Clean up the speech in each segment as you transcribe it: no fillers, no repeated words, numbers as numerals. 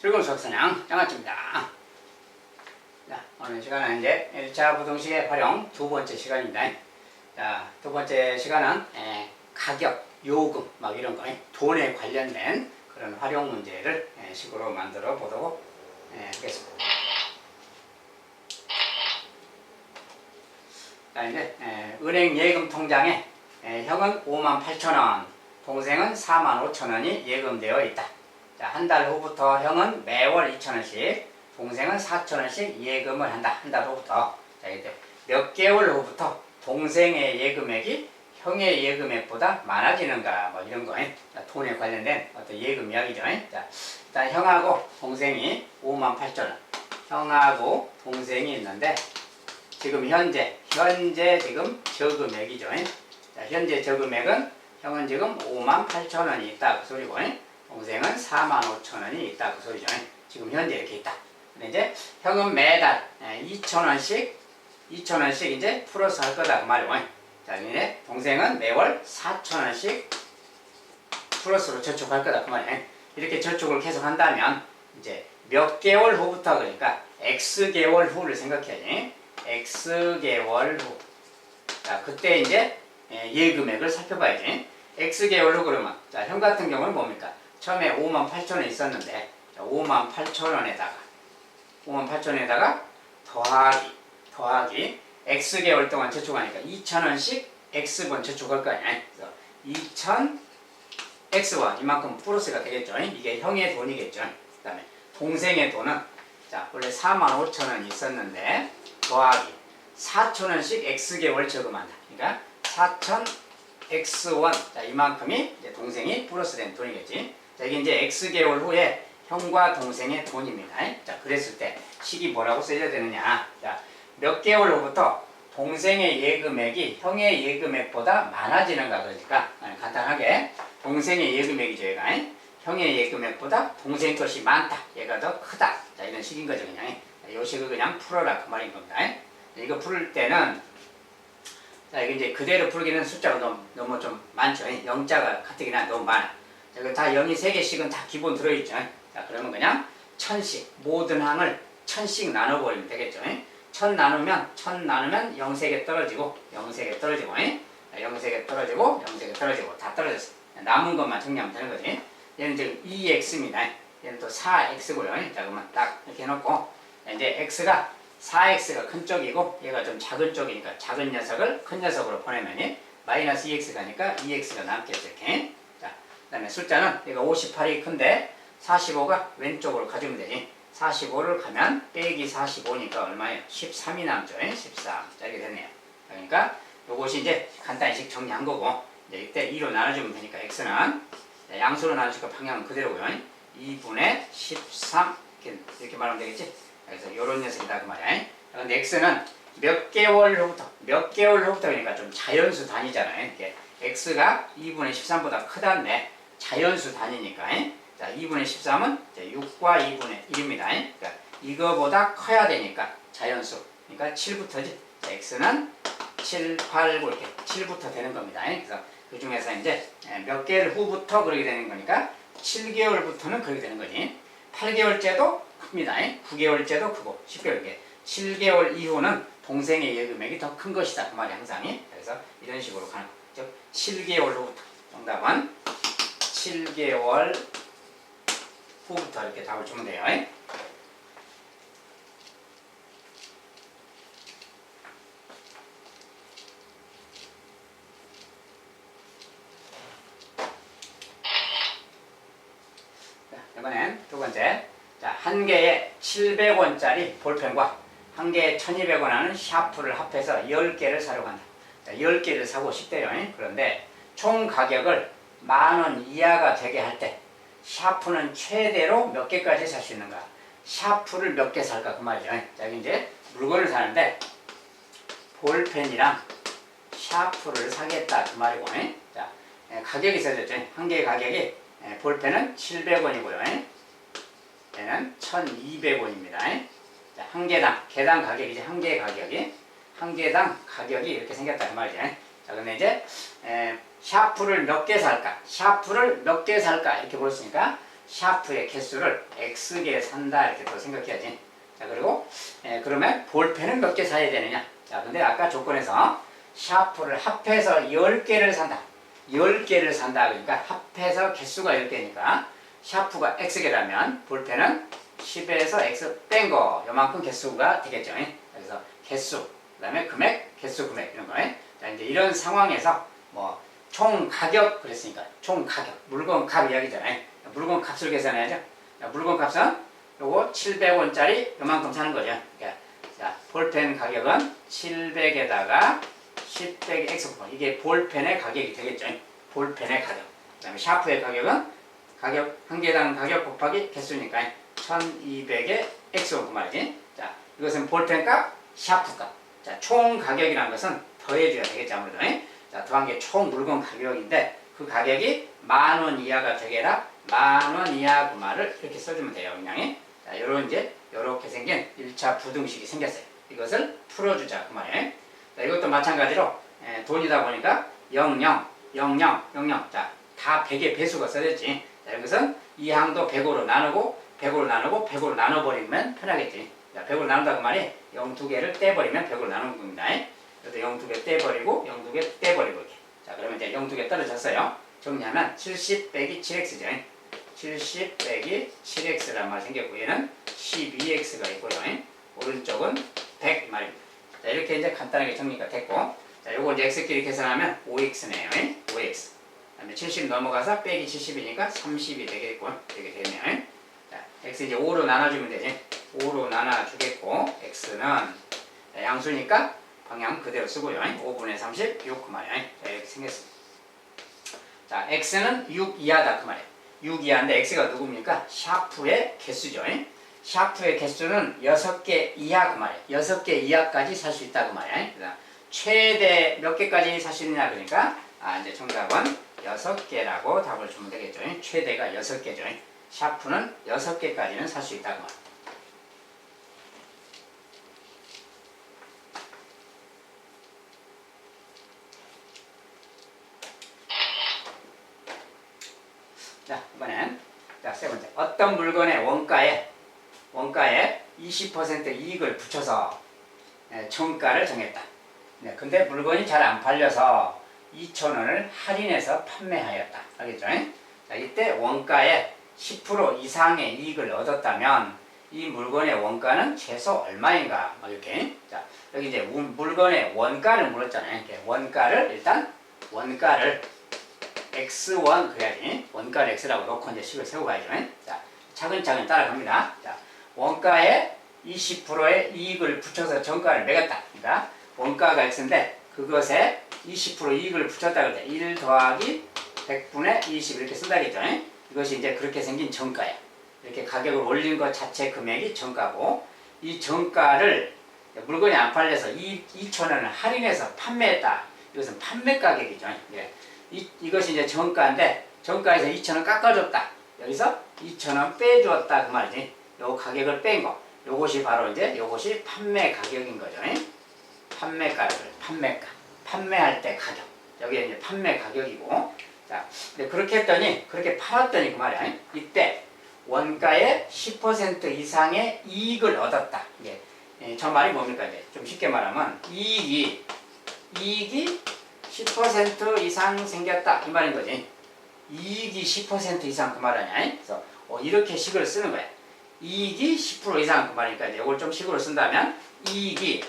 즐거운 수학사냥 양아치입니다. 자, 오늘 시간은 이제 1차 부등식의 활용 두 번째 시간입니다. 자, 두 번째 시간은 가격, 요금, 막 이런 거, 돈에 관련된 그런 활용 문제를 식으로 만들어 보도록 하겠습니다. 자, 이제 은행 예금 통장에 형은 58,000원, 동생은 45,000원이 예금되어 있다. 자, 한 달 후부터 형은 매월 2,000원씩, 동생은 4,000원씩 예금을 한다. 한 달 후부터. 자, 이제 몇 개월 후부터 동생의 예금액이 형의 예금액보다 많아지는가, 뭐 이런 거, 돈에 관련된 어떤 예금 이야기죠. 자, 일단 형하고 동생이 58,000원. 형하고 동생이 있는데, 지금 현재 지금 저금액이죠. 자, 현재 저금액은 형은 지금 58,000원이 있다. 그 소리고, 동생은 45,000원이 있다. 그 소리죠. 지금 현재 이렇게 있다. 근데 이제 형은 매달 2,000원씩 이제 풀어서 할 거다. 그 말이고. 자, 이제 동생은 매월 4,000원씩 플러스로 저축할 거다. 그 말이에요. 이렇게 저축을 계속 한다면 이제 몇 개월 후부터, 그러니까 X개월 후를 생각해야지. X개월 후. 자, 그때 이제 예금액을 살펴봐야지. X개월 후 그러면, 자, 형 같은 경우는 뭡니까? 처음에 58,000원 있었는데, 58,000원에다가 더하기 X개월 동안 저축하니까 2,000원씩 X번 저축할 거 아니야. 그래서 2,000 X번 이만큼 플러스가 되겠죠. 이게 형의 돈이겠죠. 그 다음에 동생의 돈은, 자, 원래 45,000원이 있었는데 더하기 4,000원씩 X개월 저금한다. 그러니까 4,000 X1, 자, 이만큼이 이제 동생이 플러스 된 돈이겠지. 자, 이게 이제 X개월 후에 형과 동생의 돈입니다. 자, 그랬을 때 식이 뭐라고 써야 되느냐. 자, 몇 개월 후부터 동생의 예금액이 형의 예금액보다 많아지는가. 그러니까 간단하게 동생의 예금액이죠. 얘가 형의 예금액보다 동생 것이 많다. 얘가 더 크다. 자, 이런 식인 거죠. 그냥 이 식을 그냥 풀어라. 그 말인 겁니다. 이거 풀 때는, 자, 이게 이제 그대로 풀기는 숫자가 너무 좀 많죠. 영자가 가뜩이나 너무 많아. 자, 이거 다 0이 3개씩은 다 기본 들어있죠. 자, 그러면 그냥 1000씩, 모든 항을 1000씩 나눠버리면 되겠죠. 1000 나누면 0 3개 떨어지고, 0 3개 떨어지고, 0 3개 떨어지고, 0 3개 떨어지고, 다 떨어졌어. 남은 것만 정리하면 되는 거지. 얘는 지금 2x입니다. 얘는 또 4x고요. 자, 그러면 딱 이렇게 해놓고, 이제 x가 4x가 큰 쪽이고 얘가 좀 작은 쪽이니까 작은 녀석을 큰 녀석으로 보내면 마이너스 2x가니까 2x가 남겠죠. 이렇게. 자, 그 다음에 숫자는 얘가 58이 큰데 45가 왼쪽으로 가주면 되지. 45를 가면 빼기 45니까 얼마예요? 13이 남죠. 13. 자, 이렇게 됐네요. 그러니까 요것이 이제 간단히씩 정리한 거고, 이제 이때 2로 나눠주면 되니까 x는 양수로 나누니까 방향은 그대로고요. 2분의 13 이렇게 말하면 되겠지. 그래서 요런 녀석이다 그 말이야. 근데 x는 몇 개월 후부터 그러니까 좀 자연수 단위잖아요. 이렇게 x가 2분의 13보다 크다는데 자연수 단위니까. 자, 2분의 13은 6과 2분의 1입니다. 그러니까 이거보다 커야 되니까 자연수. 그러니까 7부터지. x는 7, 8, 9 이렇게 7부터 되는 겁니다. 그래서 그 중에서 이제 몇 개월 후부터 그렇게 되는 거니까 7개월부터는 그렇게 되는 거지. 8개월째도 큽니다. 9개월째도 크고 10개월, 7개월 이후는 동생의 예금액이 더 큰 것이다. 그 말이 항상. 그래서 이런 식으로 가는 거. 즉 7개월 후부터. 정답은 7개월 후부터 이렇게 답을 주면 돼요. 자, 이번엔 두 번째. 자, 한 개에 700원짜리 볼펜과 한 개에 1200원 하는 샤프를 합해서 10개를 사려고 한다. 자, 10개를 사고 싶대요. 그런데 총 가격을 10,000원 이하가 되게 할 때 샤프는 최대로 몇 개까지 살 수 있는가? 샤프를 몇 개 살까? 그 말이죠. 자, 이제 물건을 사는데 볼펜이랑 샤프를 사겠다. 그 말이고. 자, 가격이 써졌죠. 한 개의 가격이 볼펜은 700원이고요. 얘는 1,200원입니다. 자, 한 개당 가격이지. 한 개의 가격이. 한 개당 가격이 이렇게 생겼다. 그 말이죠. 자, 근데 이제 샤프를 몇 개 살까? 이렇게 보였으니까 샤프의 개수를 x개 산다 이렇게 또 생각해야지. 자, 그리고 그러면 볼펜은 몇 개 사야 되느냐? 자, 근데 아까 조건에서 샤프를 합해서 10개를 산다. 10개를 산다. 그러니까 합해서 개수가 10개니까 샤프가 x개라면 볼펜은 10에서 x 뺀 거 요만큼 개수가 되겠죠. 그래서 개수, 그 다음에 금액, 개수, 금액 이런 거. 자, 이제 이런 상황에서 뭐 총 가격 그랬으니까 총 가격, 물건 값 이야기잖아요. 물건 값을 계산해야죠. 물건 값은 요거 700원짜리 요만큼 사는 거죠. 그러니까 자, 볼펜 가격은 700에다가 10 빼기 x 곱하기 이게 볼펜의 가격이 되겠죠. 볼펜의 가격. 그 다음에 샤프의 가격은 가격 한 개당 가격 곱하기 개수니까 1200에 x 그 말이지. 자, 이것은 볼펜 값, 샤프 값. 자, 총 가격이라는 것은 더해줘야 되겠죠, 아무래도. 자, 더한 게 총 물건 가격인데 그 가격이 10,000원 이하가 되게라 10,000원 이하 그 말을 이렇게 써주면 돼요, 그냥. 자, 요런 이제 요렇게 생긴 1차 부등식이 생겼어요. 이것을 풀어주자 그 말이에요. 자, 이것도 마찬가지로 돈이다 보니까 00, 00, 00. 자, 다 100의 배수가 써졌지. 자, 이것은 이 항도 100으로 나누고 100으로 나누고 100으로 나눠버리면 편하겠지. 자, 100으로 나눈다 그 말이 0 2개를 떼버리면 100으로 나누는 겁니다. 그래서 0 2개 떼버리고 0 2개 떼버리고 이렇게. 자, 그러면 이제 0 2개 떨어졌어요. 정리하면 70 빼기 7x죠. 70 빼기 7x란 말이 생겼고 얘는 12x가 있고요. 오른쪽은 100 말입니다. 자, 이렇게 이제 간단하게 정리가 됐고, 자, 요거 이제 x끼리 계산하면 5x네요. 5x. 그 다음에 70 넘어가서 빼기 70이니까 30이 되겠고, 이렇게 되네요. 자, x 이제 5로 나눠주면 되지. 5로 나눠주겠고, x는 양수니까 방향 그대로 쓰고요. 5분의 30, 6 그 말이에요. 자, 이렇게 생겼습니다. 자, x는 6 이하다 그 말이에요. 6 이하인데 x가 누굽니까? 샤프의 개수죠. 샤프의 개수는 6개 이하 그 말이에요. 6개 이하까지 살 수 있다 그 말이에요. 그다음 최대 몇 개까지 살 수 있느냐 그러니까 이제 정답은 6개라고 답을 주면 되겠죠. 최대가 6개죠. 샤프는 6개까지는 살 수 있다 그 말이에요. 자, 이번엔 자, 세 번째. 어떤 물건의 원가에 20% 이익을 붙여서 정가를 정했다. 근데 물건이 잘 안 팔려서 2,000원을 할인해서 판매하였다. 알겠죠? 자, 이때 원가에 10% 이상의 이익을 얻었다면 이 물건의 원가는 최소 얼마인가? 이렇게. 자, 여기 이제 물건의 원가를 물었잖아요. 원가를 일단 원가를 x1 그래야지. 원가를 x라고 놓고 이제 식을 세우고 가야죠. 자, 차근차근 따라갑니다. 자, 원가에 20%의 이익을 붙여서 정가를 매겼다. 그러니까 원가가 x인데 그것에 20% 이익을 붙였다 그럴 때 1 더하기 100분의 20 이렇게 쓴다겠죠. 이것이 이제 그렇게 생긴 정가야. 이렇게 가격을 올린 것 자체 금액이 정가고 이 정가를 물건이 안 팔려서 2,000원을 할인해서 판매했다. 이것은 판매 가격이죠. 이것이 이제 정가인데 정가에서 2,000원 깎아줬다. 여기서 2,000원 빼주었다 그 말이지. 요 가격을 뺀 거. 요것이 바로 이제 요것이 판매 가격인 거죠. 판매가를 판매가. 판매할 때 가격. 여기 이제 판매 가격이고. 자, 근데 그렇게 했더니 그렇게 팔았더니 그 말이야. 이때 원가의 10% 이상의 이익을 얻었다. 이게 저 말이 뭡니까 이제 좀 쉽게 말하면 이익이 10% 이상 생겼다 이 말인 거지. 이익이 10% 이상 그 말 아니야? 그래서 이렇게 식을 쓰는 거야. 이익이 10% 이상 그 말이니까 이제 이걸 좀 식으로 쓴다면 이익이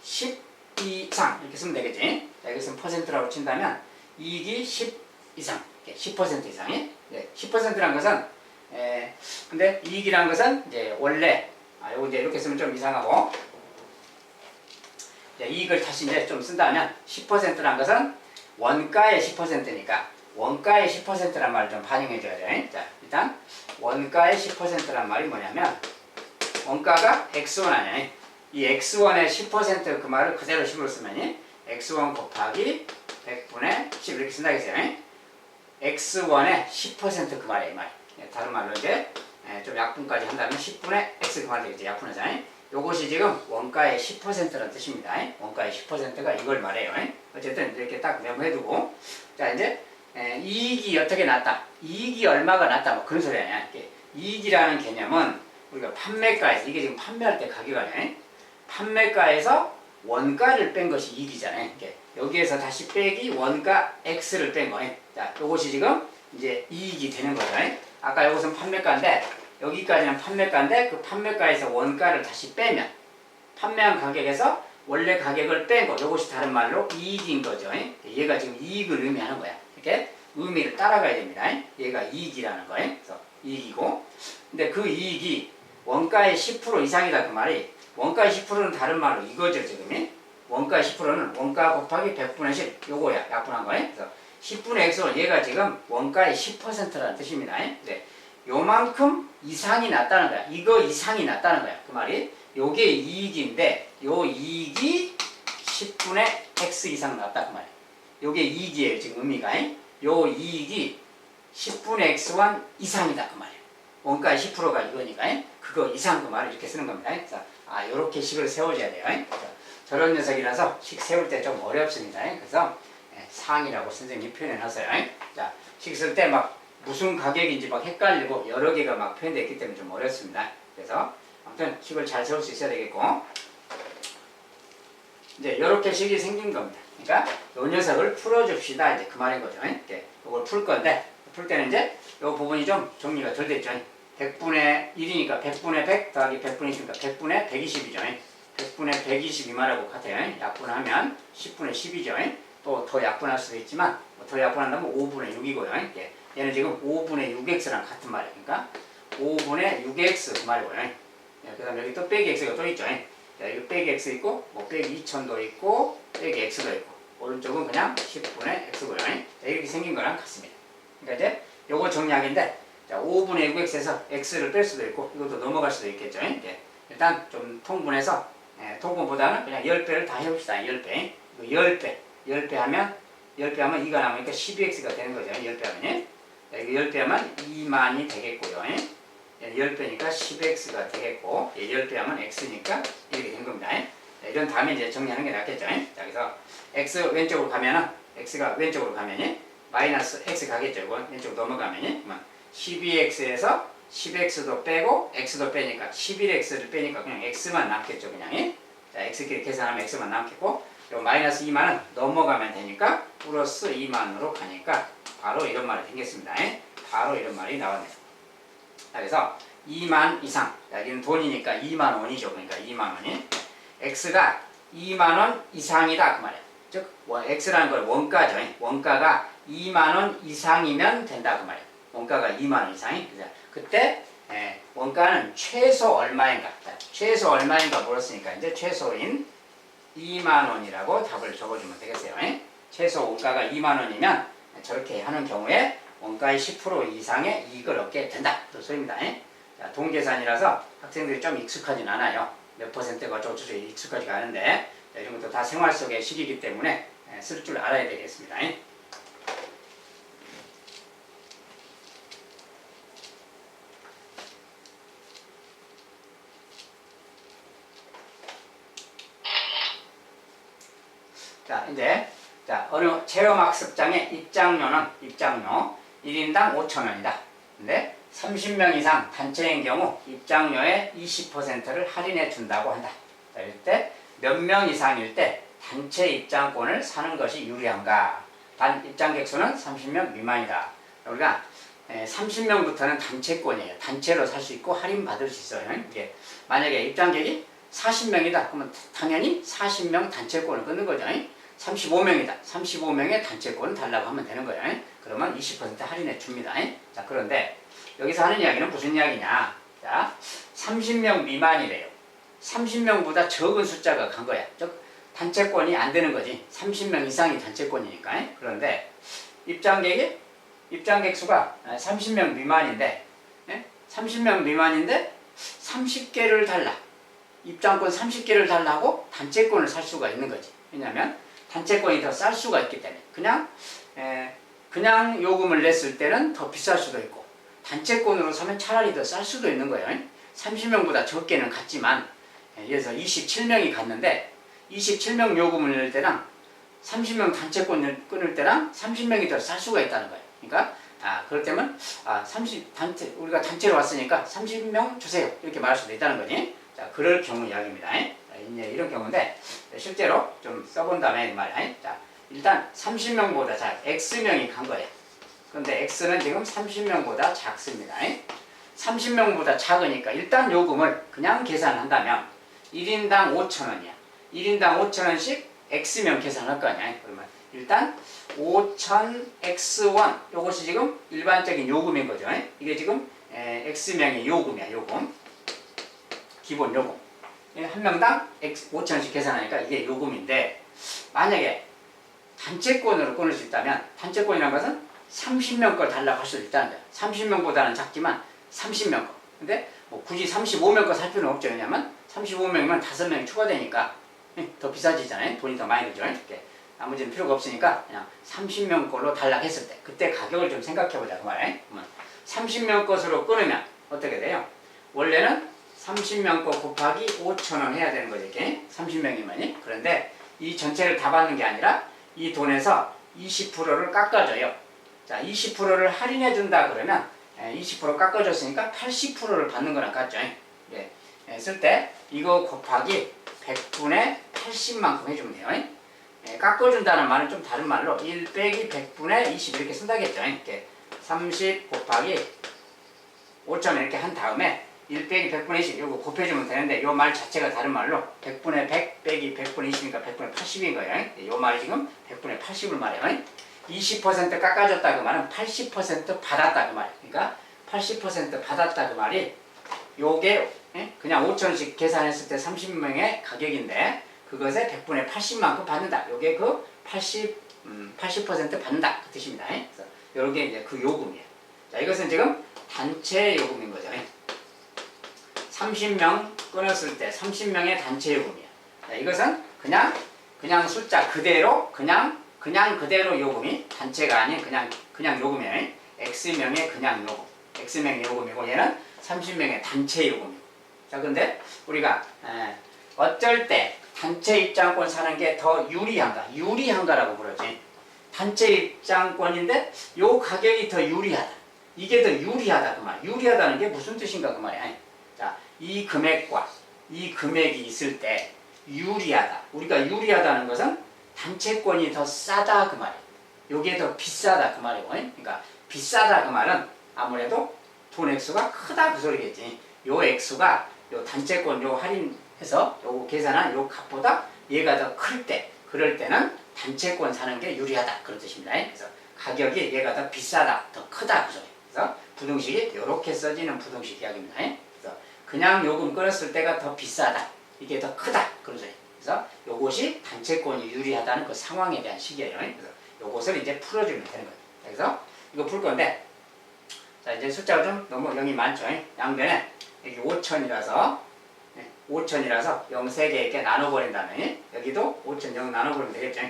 10 이상 이렇게 쓰면 되겠지. 자, 여기서 퍼센트라고 친다면 이익이 10 이상, 10% 이상이. 10%란 것은 근데 이익이란 것은 이제 원래 요거 이제 이렇게 쓰면 좀 이상하고. 이익을 다시 이제 좀 쓴다면 10%란 것은 원가의 10%니까 원가의 10%란 말을 좀 반영해 줘야 돼. 자, 일단 원가의 10%란 말이 뭐냐면 원가가 x1 아니야. 이 x1의 10% 그 말을 그대로 식으로 쓰면 x1 곱하기 100분의 10 이렇게 쓴다겠어요. x1의 10% 그 말이에요. 이 말. 다른 말로 이제 좀 약분까지 한다면 10분의 x 그 말 되겠죠. 약분하잖아요. 요것이 지금 원가의 10%라는 뜻입니다. 원가의 10%가 이걸 말해요. 어쨌든 이렇게 딱 메모해두고 자 이제 이익이 어떻게 났다. 이익이 얼마가 났다 뭐 그런 소리 아니야. 이익이라는 개념은 우리가 판매가에서 이게 지금 판매할 때 가격 아니야. 판매가에서 원가를 뺀 것이 이익이잖아요. 여기에서 다시 빼기 원가 X를 뺀 거예요. 자, 요것이 지금 이제 이익이 되는 거죠. 아까 요것은 판매가인데 여기까지는 판매가인데 그 판매가에서 원가를 다시 빼면 판매한 가격에서 원래 가격을 뺀 거, 요것이 다른 말로 이익인 거죠. 얘가 지금 이익을 의미하는 거야. 이렇게 의미를 따라가야 됩니다. 얘가 이익이라는 거예요. 그래서 이익이고, 근데 그 이익이 원가의 10% 이상이다 그 말이, 원가의 10%는 다른 말로 이거죠 지금. 원가의 10%는 원가 곱하기 100분의 10 요거야 약분한 거예요. 그래서 10분의 X는 얘가 지금 원가의 10%라는 뜻입니다. 네. 요만큼 이상이 났다는 거야. 이거 이상이 났다는 거야. 그 말이 요게 이익인데 요 이익이 10분의 X 이상 났다 그 말이야. 요게 이익이에요 지금 의미가. 요 이익이 10분의 X1 이상이다 그 말이야. 원가의 10%가 이거니까 그거 이상 그 말을 이렇게 쓰는 겁니다. 자, 요렇게 식을 세워줘야 돼요. 자, 저런 녀석이라서 식 세울 때 좀 어렵습니다. 그래서 상이라고 선생님이 표현해놨어요. 자, 식 쓸 때 막 무슨 가격인지 막 헷갈리고 여러 개가 막 표현되어 있기 때문에 좀 어렵습니다. 그래서 아무튼 식을 잘 세울 수 있어야 되겠고, 이제 이렇게 식이 생긴 겁니다. 그러니까 이 녀석을 풀어줍시다 이제 그 말인 거죠. 이걸 풀 건데 풀 때는 이제 이 부분이 좀 정리가 덜 됐죠. 100분의 1이니까 100분의 100 더하기 100분의 10이니까 100분의 120이죠. 100분의 120 이 말하고 같아요. 약분하면 10분의 10이죠. 또 더 약분할 수도 있지만 더 약분한다면 5분의 6이고요. 얘는 지금 5분의 6x랑 같은 말이에요. 그러니까 5분의 6x 그 말이고요. 그 다음에 여기 또 빼기 x가 또 있죠. 자, 여기 빼기 x 있고 뭐 빼기 2000도 있고 빼기 x도 있고 오른쪽은 그냥 10분의 x고요. 자, 이렇게 생긴 거랑 같습니다. 그러니까 이제 요거 정리하기인데, 자, 5분의 6x에서 x를 뺄 수도 있고 이것도 넘어갈 수도 있겠죠. 일단 좀 통분해서 통분보다는 그냥 10배를 다 해봅시다. 10배. 10배 하면 2가 남으니까 12x가 되는 거죠. 10배 하면. 여기 10배 하면 2만이 되겠고요. 10배니까 10x가 되겠고, 10배 하면 x니까 이렇게 된 겁니다. 이런 다음에 이제 정리하는 게 낫겠죠. 자, 그래서 x 왼쪽으로 가면은, x가 왼쪽으로 가면은 마이너스 x 가겠죠. 이건 왼쪽으로 넘어가면은 12x에서 10x도 빼고 x도 빼니까 11x를 빼니까 그냥 x만 남겠죠. 그냥. 자, x끼리 계산하면 x만 남겠고, 요 마이너스 2만은 넘어가면 되니까 플러스 2만으로 가니까 바로 이런 말이 생겼습니다. 바로 이런 말이 나왔네요. 자, 그래서 2만 이상, 여기는 돈이니까 2만 원이죠. 그러니까 2만 원이 x가 2만 원 이상이다 그 말이에요. 즉 x라는 걸 원가죠. 원가가 2만 원 이상이면 된다 그 말이에요. 원가가 2만 원 이상이. 그때 원가는 최소 얼마인가? 최소 얼마인가 물었으니까 이제 최소인 2만 원이라고 답을 적어주면 되겠어요. 최소 원가가 2만 원이면 저렇게 하는 경우에 원가의 10% 이상의 이익을 얻게 된다. 그 소리입니다. 자, 동계산이라서 학생들이 좀 익숙하진 않아요. 몇 퍼센트가 어쩌고저쩌고 익숙하지가 않은데, 이런 것도 다 생활 속의 식이기 때문에 쓸 줄 알아야 되겠습니다. 자, 이제 어느 체험학습장의 입장료는 입장료 1인당 5,000원이다. 근데 30명 이상 단체인 경우 입장료의 20%를 할인해 준다고 한다. 자, 이럴 때 몇 명 이상일 때 단체 입장권을 사는 것이 유리한가? 단 입장객 수는 30명 미만이다. 우리가 30명부터는 단체권이에요. 단체로 살 수 있고 할인 받을 수 있어요. 이게 만약에 입장객이 40명이다. 그러면 당연히 40명 단체권을 끊는 거죠. 35명이다. 35명의 단체권을 달라고 하면 되는 거예요. 그러면 20% 할인해 줍니다. 자, 그런데 여기서 하는 이야기는 무슨 이야기냐? 자, 30명 미만이래요. 30명보다 적은 숫자가 간 거야. 즉 단체권이 안 되는 거지. 30명 이상이 단체권이니까. 그런데 입장객 수가 30명 미만인데 30명 미만인데 30개를 달라. 입장권 30개를 달라고 단체권을 살 수가 있는 거지. 왜냐하면 단체권이 더 쌀 수가 있기 때문에. 그냥 요금을 냈을 때는 더 비쌀 수도 있고, 단체권으로 사면 차라리 더 쌀 수도 있는 거예요. 30명보다 적게는 갔지만, 예를 들어서 27명이 갔는데 27명 요금을 낼 때랑 30명 단체권을 끊을 때랑 30명이 더 쌀 수가 있다는 거예요. 그러니까 그럴 때면 30단체 우리가 단체로 왔으니까 30명 주세요 이렇게 말할 수도 있다는 거지. 자, 그럴 경우 이야기입니다. 이제 이런 경우인데 실제로 좀 써본 다음에 말이야. 자, 일단 30명보다 작 X명이 간 거예요. 근데 X는 지금 30명보다 작습니다. 30명보다 작으니까 일단 요금을 그냥 계산한다면 1인당 5,000원이야. 1인당 5,000원씩 X명 계산할 거 아니야. 그러면 일단 5,000X1 요것이 지금 일반적인 요금인 거죠. 이게 지금 X명의 요금이야. 요금 기본 요금 한 명당 5,000원씩 계산하니까 이게 요금인데 만약에 단체권으로 끊을 수 있다면 단체권이라는 것은 30명 걸 달라고 할 수도 있다는 거야. 30명보다는 작지만 30명 거. 근데 뭐 굳이 35명 거 살 필요는 없죠. 왜냐면 35명이면 5명이 추가되니까 더 비싸지잖아요. 돈이 더 많이 들죠. 이렇게 나머지는 필요가 없으니까 그냥 30명 걸로 달라고 했을 때 그때 가격을 좀 생각해보자 그 말이에요. 30명 것으로 끊으면 어떻게 돼요? 원래는 30명 거 곱하기 5,000원 해야 되는 거죠. 이렇게 30명이면이. 그런데 이 전체를 다 받는 게 아니라 이 돈에서 20%를 깎아줘요. 자, 20%를 할인해 준다 그러면 20% 깎아줬으니까 80%를 받는 거랑 같죠. 예. 쓸 때 이거 곱하기 100분의 80만큼 해주면 돼요. 깎아준다는 말은 좀 다른 말로 1 빼기 100분의 20 이렇게 쓴다겠죠. 이렇게 30 곱하기 5,000 이렇게 한 다음에 1 빼기 100분의 20 이거 곱해주면 되는데 이 말 자체가 다른 말로 100분의 100 빼기 100분의 20이니까 100분의 80인 거예요. 이 말이 지금 100분의 80을 말해요. 20% 깎아줬다 그 말은 80% 받았다 그 말. 그러니까 80% 받았다 그 말이 요게 그냥 5,000원씩 계산했을 때 30명의 가격인데 그것에 100분의 80만큼 받는다. 요게 그 80% 받는다 그 뜻입니다. 그래서 요게 이제 그 요금이에요. 자, 이것은 지금 단체 요금인 거죠. 30명 끊었을 때 30명의 단체 요금이야. 자, 이것은 그냥 숫자 그대로 그냥 그대로 요금이 단체가 아닌 그냥 요금이에요. X명의 그냥 요금. X명의 요금이고 얘는 30명의 단체 요금이고. 자, 근데 우리가 어쩔 때 단체 입장권 사는 게 더 유리한가? 유리한가라고 부르지. 단체 입장권인데 요 가격이 더 유리하다. 이게 더 유리하다 그 말. 유리하다는 게 무슨 뜻인가 그 말이야. 자, 이 금액과 이 금액이 있을 때 유리하다. 우리가 유리하다는 것은 단체권이 더 싸다 그 말이에요. 요게 더 비싸다 그 말이고. 그러니까 비싸다 그 말은 아무래도 돈 액수가 크다 그 소리겠지. 요 액수가 요 단체권 요 할인해서 요 계산한 요 값보다 얘가 더 클 때, 그럴 때는 단체권 사는 게 유리하다 그런 뜻입니다. 그래서 가격이 얘가 더 비싸다, 더 크다 그 소리. 그래서 부등식이 요렇게 써지는 부등식 이야기입니다. 그래서 그냥 요금 끊었을 때가 더 비싸다, 이게 더 크다 그런 소리. 그래서 요것이 단체권이 유리하다는 그 상황에 대한 식이에요. 그래서 요것을 이제 풀어주면 되는 거예요. 그래서 이거 풀 건데, 자, 이제 숫자가 좀 너무 0이 많죠. 양변에 여기 5,000이라서 5,000이라서 0 3개 이렇게 나눠버린다면 여기도 5,000 0 나눠버리면 되겠죠.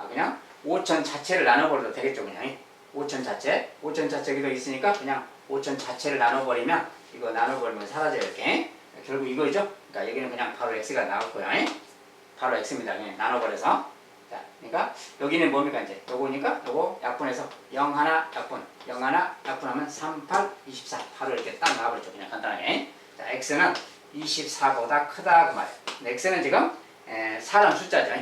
그냥 5,000 자체를 나눠버려도 되겠죠. 그냥 5,000 자체, 5,000 자체 여기도 있으니까 그냥 5,000 자체를 나눠버리면 이거 나눠버리면 사라져요. 이렇게 결국 이거죠. 그러니까 여기는 그냥 바로 x가 나올 거예요. 바로 x입니다. 그냥 나눠버려서. 자, 그러니까 여기는 뭡니까 이제 요거니까 요거 약분해서 0 하나 약분, 0 하나 약분하면 3, 8, 24 바로 이렇게 딱 나와버렸죠. 그냥 간단하게. 자, x는 24보다 크다 그 말이에요. x는 지금 사람 숫자죠.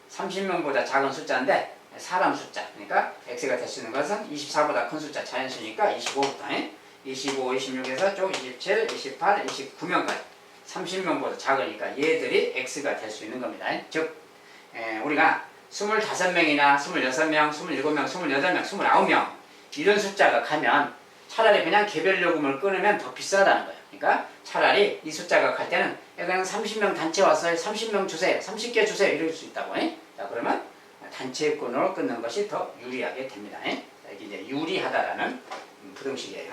30명보다 작은 숫자인데 사람 숫자. 그러니까 x가 될 수 있는 것은 24보다 큰 숫자 자연수니까 25부터 25, 26에서 쭉 27, 28, 29명까지 30명보다 작으니까 얘들이 x가 될 수 있는 겁니다. 즉 우리가 25명이나 26명, 27명, 28명, 29명 이런 숫자가 가면 차라리 그냥 개별 요금을 끊으면 더 비싸다는 거예요. 그러니까 차라리 이 숫자가 갈 때는 그냥 30명 단체 왔어요. 30명 주세요. 30개 주세요. 이럴 수 있다고. 자, 그러면 단체권으로 끊는 것이 더 유리하게 됩니다. 자, 이게 이제 유리하다라는 부등식이에요.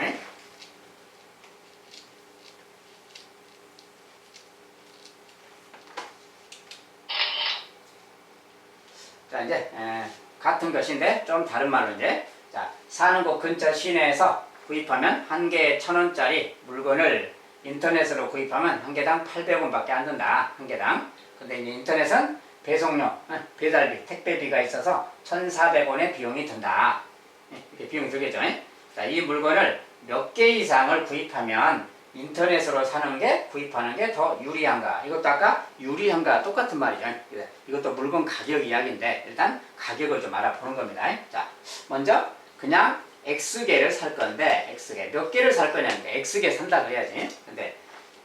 자, 이제 같은 것인데 좀 다른 말로 이제 자, 사는 곳 근처 시내에서 구입하면 한 개에 1,000원짜리 물건을 인터넷으로 구입하면 한 개당 800원밖에 안 든다. 한 개당. 근데 이제 인터넷은 배송료, 배달비, 택배비가 있어서 1,400원의 비용이 든다. 이렇게 비용이 들겠죠. 자, 이 물건을 몇 개 이상을 구입하면 인터넷으로 사는 게 구입하는 게 더 유리한가? 이것도 아까 유리한가 똑같은 말이죠. 이것도 물건 가격 이야기인데 일단 가격을 좀 알아보는 겁니다. 자, 먼저 그냥 X개를 살 건데 X개 몇 개를 살 거냐니까 X개 산다 그래야지. 근데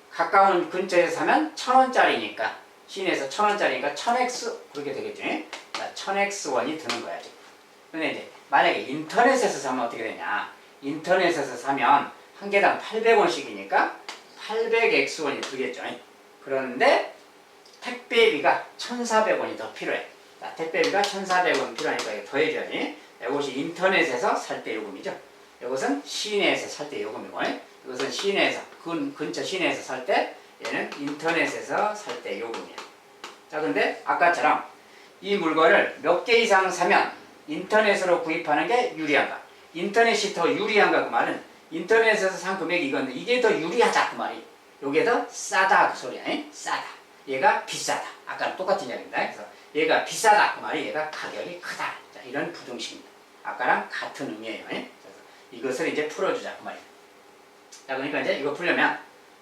가까운 근처에서 사면 1,000원짜리니까 시내에서 1,000원짜리니까 1000X 그렇게 되겠죠. 자, 1000X1이 드는 거야. 근데 이제 만약에 인터넷에서 사면 어떻게 되냐? 인터넷에서 사면 한 개당 800원씩이니까 800X1이 들겠죠. 그런데 택배비가 1,400원이 더 필요해. 자, 택배비가 1,400원 필요하니까 이거 더해줘야지. 이것이 인터넷에서 살 때 요금이죠. 이것은 시내에서 살 때 요금이고, 이것은 시내에서 근처 시내에서 살 때, 얘는 인터넷에서 살 때 요금이야. 자, 근데 아까처럼 이 물건을 몇 개 이상 사면 인터넷으로 구입하는 게 유리한가? 인터넷이 더 유리한가? 그 말은 인터넷에서 산 금액이 이건데 이게 더 유리하다 그 말이. 요게 더 싸다 그 소리야. 싸다. 얘가 비싸다. 아까랑 똑같은 이야기입니다. 그래서 얘가 비싸다 그 말이 얘가 가격이 크다. 자, 이런 부등식입니다. 아까랑 같은 의미예요. 그래서 이것을 이제 풀어주자 그 말이에요. 자, 그러니까 이제 이거 풀려면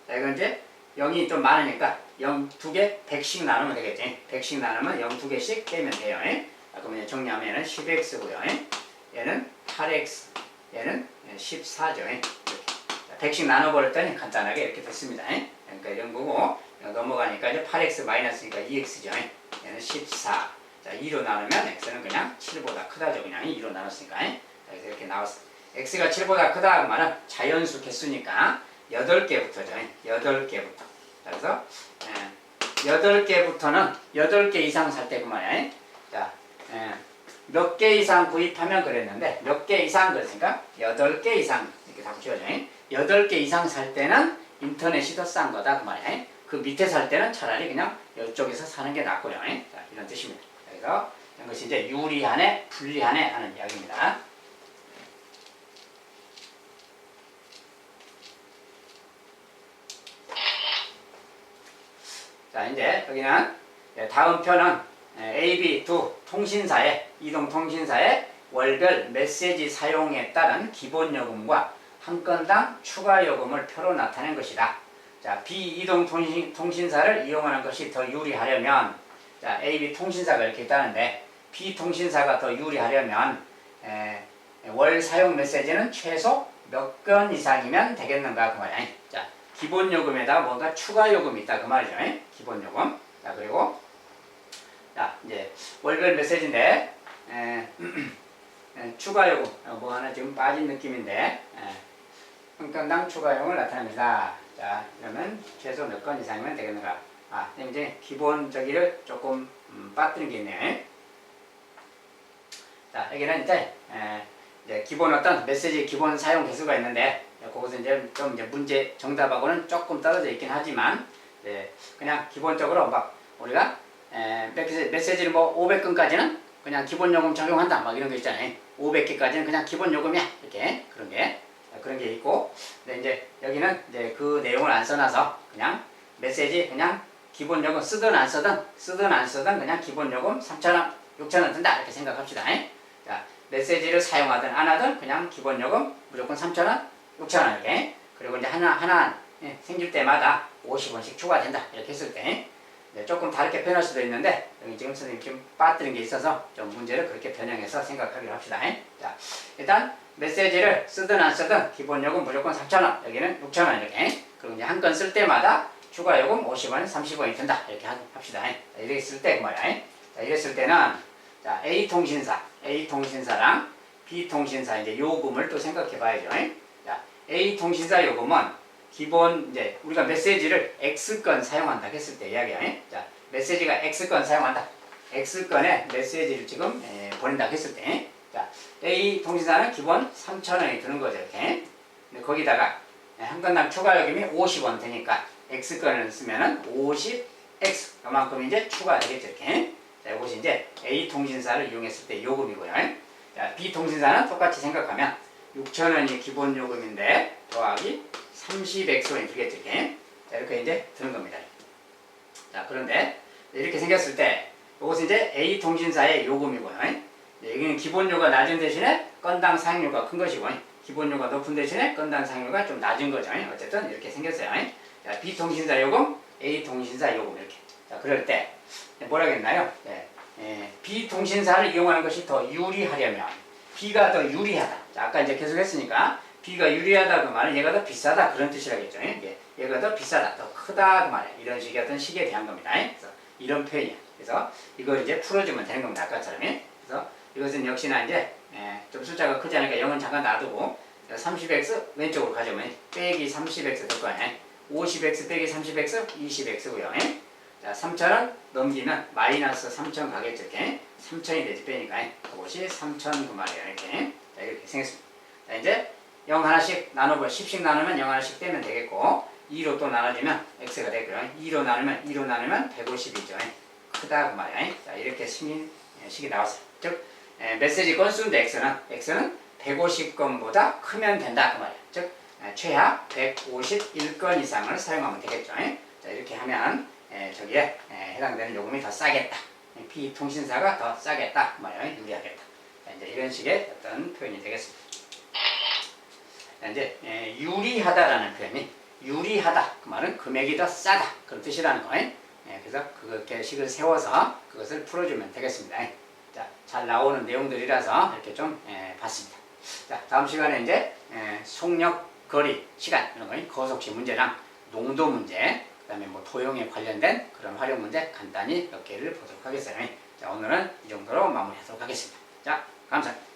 자, 이거 이제 0이 좀 많으니까 0 2개 100씩 나누면 되겠지. 100씩 나누면 0 2개씩 빼면 돼요. 자, 그러면 정리하면 얘는 10x고요. 얘는 8x, 얘는 14죠. 이렇게. 100씩 나눠버렸더니 간단하게 이렇게 됐습니다. 그러니까 이런 거고 넘어가니까 이제 8x 마이너스니까 2x죠. 얘는 14. 자, 2로 나누면 x는 그냥 7보다 크다죠. 그냥 2로 나눴으니까. 그래서 이렇게 나왔어. x가 7보다 크다 그 말은 자연수 개수니까 8개부터죠. 8개부터. 그래서 8개부터는 8개 이상 살 때 그 말이야. 자, 몇 개 이상 구입하면 그랬는데 몇 개 이상 그랬으니까 8개 이상 이렇게 다 붙여줘. 8개 이상 살 때는 인터넷이 더 싼 거다 그 말이야. 그 밑에 살 때는 차라리 그냥 이쪽에서 사는 게 낫고요. 자, 이런 뜻입니다. 그래서 이것이 이제 유리하네, 불리하네 하는 이야기입니다. 자, 이제 여기는 다음 편은 AB 두 통신사의 이동통신사의 월별 메시지 사용에 따른 기본 요금과 한 건당 추가 요금을 표로 나타낸 것이다. 자, 비이동통신사를 이용하는 것이 더 유리하려면 자, AB 통신사가 이렇게 있다는데 B 통신사가 더 유리하려면 월 사용 메시지는 최소 몇 건 이상이면 되겠는가 그 말이야. 자, 기본 요금에다가 뭔가 추가 요금이 있다 그 말이죠. 기본 요금. 자, 그리고 자, 이제 월별 메시지인데 추가 요금 뭐 하나 지금 빠진 느낌인데 한 건당 추가 요금을 나타냅니다. 자, 그러면 최소 몇 건 이상이면 되겠는가? 아, 이제 기본적이를 조금 빠뜨린 게 있네요. 자, 여기는 이제 기본 어떤 메시지 기본 사용 개수가 있는데 그것은 이제 좀 이제 문제 정답하고는 조금 떨어져 있긴 하지만 그냥 기본적으로 막 우리가 메시지를 뭐 500건까지는 그냥 기본 요금 적용한다 막 이런 거 있잖아요. 500개까지는 그냥 기본 요금이야 이렇게 그런 게 있고, 근데 이제 여기는 이제 그 내용을 안 써놔서 그냥 메시지 그냥 기본 요금 쓰든 안 쓰든 그냥 기본 요금 3,000원, 6,000원 든다 이렇게 생각합시다. 자, 메시지를 사용하든 안 하든 그냥 기본 요금 무조건 3,000원, 6,000원 이렇게. 그리고 이제 하나 생길 때마다 50원씩 추가된다 이렇게 했을 때 조금 다르게 표현할 수도 있는데 여기 지금 선생님 좀 빠뜨린 게 있어서 좀 문제를 그렇게 변형해서 생각하기로 합시다. 자, 일단 메시지를 쓰든 안 쓰든 기본 요금 무조건 3,000원, 여기는 6,000원 이렇게. 그리고 이제 한 건 쓸 때마다 추가 요금 50원, 30원이 든다 이렇게 합시다. 자, 이렇게 쓸 때 그 말이야. 자, 이랬을 때는 자, A 통신사랑 B 통신사 이제 요금을 또 생각해 봐야죠. 자, A 통신사 요금은 기본 이제 우리가 메시지를 X건 사용한다 했을 때 이야기야. 자, 메시지가 X건 사용한다. X건에 메시지를 지금 보낸다 했을 때 자, A 통신사는 기본 3,000원이 드는 거죠. 이렇게. 근데 거기다가 한 건당 추가 요금이 50원 되니까 X건을 쓰면은 50X 그만큼 이제 추가되겠죠. 이렇게. 자, 이것이 이제 A 통신사를 이용했을 때 요금이고요. 자, B 통신사는 똑같이 생각하면 6,000원이 기본 요금인데 더하기 30X원이 들겠죠. 이렇게. 자, 이렇게 이제 드는 겁니다. 자, 그런데 이렇게 생겼을 때 이것은 이제 A 통신사의 요금이고요. 여기는 기본료가 낮은 대신에 건당 사용료가 큰 것이고 기본료가 높은 대신에 건당 사용료가 좀 낮은 거죠. 어쨌든 이렇게 생겼어요. 자, B통신사 요금, A통신사 요금 이렇게. 자, 그럴 때 뭐라겠나요? B통신사를 이용하는 것이 더 유리하려면 B가 더 유리하다. 자, 아까 이제 계속 했으니까 B가 유리하다 그 말은 얘가 더 비싸다 그런 뜻이라겠죠. 얘가 더 비싸다, 더 크다 그 말이에요. 이런 식의 어떤 식에 대한 겁니다. 그래서 이런 표현이야. 그래서 이걸 이제 풀어주면 되는 겁니다. 아까처럼. 그래서 이것은 역시나 이제 좀 숫자가 크지 않으니까 0은 잠깐 놔두고 30x 왼쪽으로 가져오면 빼기 30x 될 거 아니에요. 50x 빼기 30x 20x고요. 자, 3,000원 넘기면 마이너스 3,000 가겠죠. 이렇게 3,000이 되지 빼니까 그것이 3,000 그 말이에요. 이렇게. 자, 이렇게 생겼습니다. 자, 이제 0 하나씩 나눠볼 10씩 나누면 0 하나씩 빼면 되겠고 2로 또 나눠주면 x가 되고요. 2로 나누면 150이죠. 크다 그 말이에요. 자, 이렇게 식이 나왔어요. 즉 메시지 건수인데 x는 150건보다 크면 된다 그 말이에요. 즉 최하 151건 이상을 사용하면 되겠죠. 자, 이렇게 하면 저기에 해당되는 요금이 더 싸겠다. B통신사가 더 싸겠다 그 말이에요. 유리하겠다. 자, 이제 이런 식의 어떤 표현이 되겠습니다. 자, 이제 유리하다라는 표현이 유리하다 그 말은 금액이 더 싸다 그런 뜻이라는 거예요. 그래서 그렇게 식을 세워서 그것을 풀어주면 되겠습니다. 자, 잘 나오는 내용들이라서 이렇게 좀 봤습니다. 자, 다음 시간에 이제 속력, 거리, 시간 이런 거 거속시 문제랑 농도 문제, 그다음에 뭐 도형에 관련된 그런 활용 문제 간단히 몇 개를 보도록 하겠어요. 자, 오늘은 이 정도로 마무리하도록 하겠습니다. 자, 감사합니다.